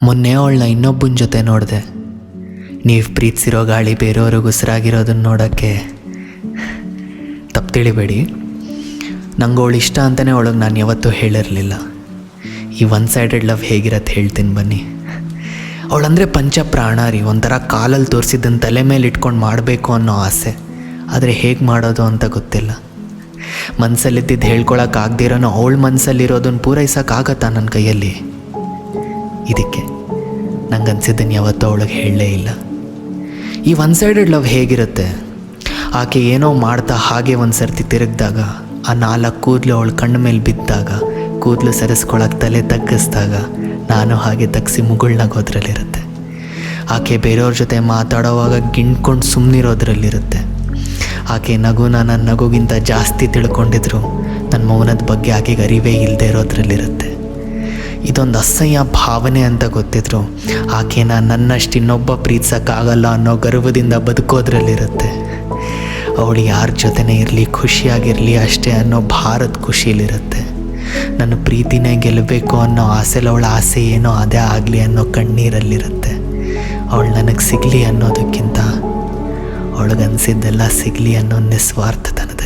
ಮೊನ್ನೆ ಅವಳನ್ನ ಇನ್ನೊಬ್ಬನ ಜೊತೆ ನೋಡಿದೆ. ನೀವು ಪ್ರೀತಿಸಿರೋ ಗಾಳಿ ಬೇರೆಯವ್ರಿಗೆ ಉಸಿರಾಗಿರೋದನ್ನ ನೋಡೋಕ್ಕೆ. ತಪ್ಪು ತಿಳಿಬೇಡಿ, ನಂಗೆ ಅವಳು ಇಷ್ಟ ಅಂತಲೇ ಅವಳಿಗೆ ನಾನು ಯಾವತ್ತೂ ಹೇಳಿರಲಿಲ್ಲ. ಈ ಒನ್ ಸೈಡೆಡ್ ಲವ್ ಹೇಗಿರತ್ತೆ ಹೇಳ್ತೀನಿ ಬನ್ನಿ. ಅವಳಂದರೆ ಪಂಚ ಪ್ರಾಣ ರೀ. ಒಂಥರ ಕಾಲಲ್ಲಿ ತೋರಿಸಿದ್ದನ್ನು ತಲೆ ಮೇಲೆ ಇಟ್ಕೊಂಡು ಮಾಡಬೇಕು ಅನ್ನೋ ಆಸೆ, ಆದರೆ ಹೇಗೆ ಮಾಡೋದು ಅಂತ ಗೊತ್ತಿಲ್ಲ. ಮನಸ್ಸಲ್ಲಿದ್ದಿದ್ದು ಹೇಳ್ಕೊಳಕ್ಕಾಗ್ದಿರೋನು ಅವಳ ಮನಸ್ಸಲ್ಲಿರೋದನ್ನು ಪೂರೈಸೋಕ್ಕಾಗತ್ತಾ ನನ್ನ ಕೈಯಲ್ಲಿ? ಇದಕ್ಕೆ ನಂಗೆ ಅನ್ಸಿದ್ದನ್ನು ಯಾವತ್ತೂ ಅವಳಿಗೆ ಹೇಳಲೇ ಇಲ್ಲ. ಈ ಒನ್ ಸೈಡೆಡ್ ಲವ್ ಹೇಗಿರುತ್ತೆ? ಆಕೆ ಏನೋ ಮಾಡ್ತಾ ಹಾಗೆ ಒಂದು ಸರ್ತಿ ತಿರುಗಿದಾಗ, ಆ 4 ಕೂದಲು ಅವಳ ಕಣ್ಣ ಮೇಲೆ ಬಿದ್ದಾಗ, ಕೂದಲು ಸರಿಸ್ಕೊಳಕ್ಕೆ ತಲೆ ತಗ್ಗಿಸ್ದಾಗ, ನಾನು ಹಾಗೆ ತಗ್ಸಿ ಮುಗುಳ್ನಾಗೋದ್ರಲ್ಲಿರುತ್ತೆ. ಆಕೆ ಬೇರೆಯವ್ರ ಜೊತೆ ಮಾತಾಡೋವಾಗ ಗಿಣ್ಕೊಂಡು ಸುಮ್ಮನಿರೋದ್ರಲ್ಲಿರುತ್ತೆ. ಆಕೆ ನಗುನ ನನ್ನ ನಗುಗಿಂತ ಜಾಸ್ತಿ ತಿಳ್ಕೊಂಡಿದ್ರು ನನ್ನ ಮೌನದ ಬಗ್ಗೆ ಆಕೆಗೆ ಅರಿವೇ ಇಲ್ಲದೆ ಇರೋದ್ರಲ್ಲಿರುತ್ತೆ. ಇದೊಂದು ಅಸಹ್ಯ ಭಾವನೆ ಅಂತ ಗೊತ್ತಿದ್ರು ಆಕೆನ ನನ್ನಷ್ಟು ಇನ್ನೊಬ್ಬ ಪ್ರೀತಿಸೋಕ್ಕಾಗಲ್ಲ ಅನ್ನೋ ಗರ್ವದಿಂದ ಬದುಕೋದ್ರಲ್ಲಿರುತ್ತೆ. ಅವಳು ಯಾರ ಜೊತೆನೇ ಇರಲಿ, ಖುಷಿಯಾಗಿರಲಿ ಅಷ್ಟೇ ಅನ್ನೋ ಭಾರತ ಖುಷಿಲಿರುತ್ತೆ. ನನ್ನ ಪ್ರೀತಿನೇ ಗೆಲ್ಲಬೇಕು ಅನ್ನೋ ಆಸೆಲಿ ಅವಳ ಆಸೆ ಏನೋ ಅದೇ ಆಗಲಿ ಅನ್ನೋ ಕಣ್ಣೀರಲ್ಲಿರುತ್ತೆ. ಅವಳು ನನಗೆ ಸಿಗಲಿ ಅನ್ನೋದಕ್ಕಿಂತ ಅವಳಿಗನ್ಸಿದ್ದೆಲ್ಲ ಸಿಗಲಿ ಅನ್ನೋ ನಿಸ್ವಾರ್ಥತನದ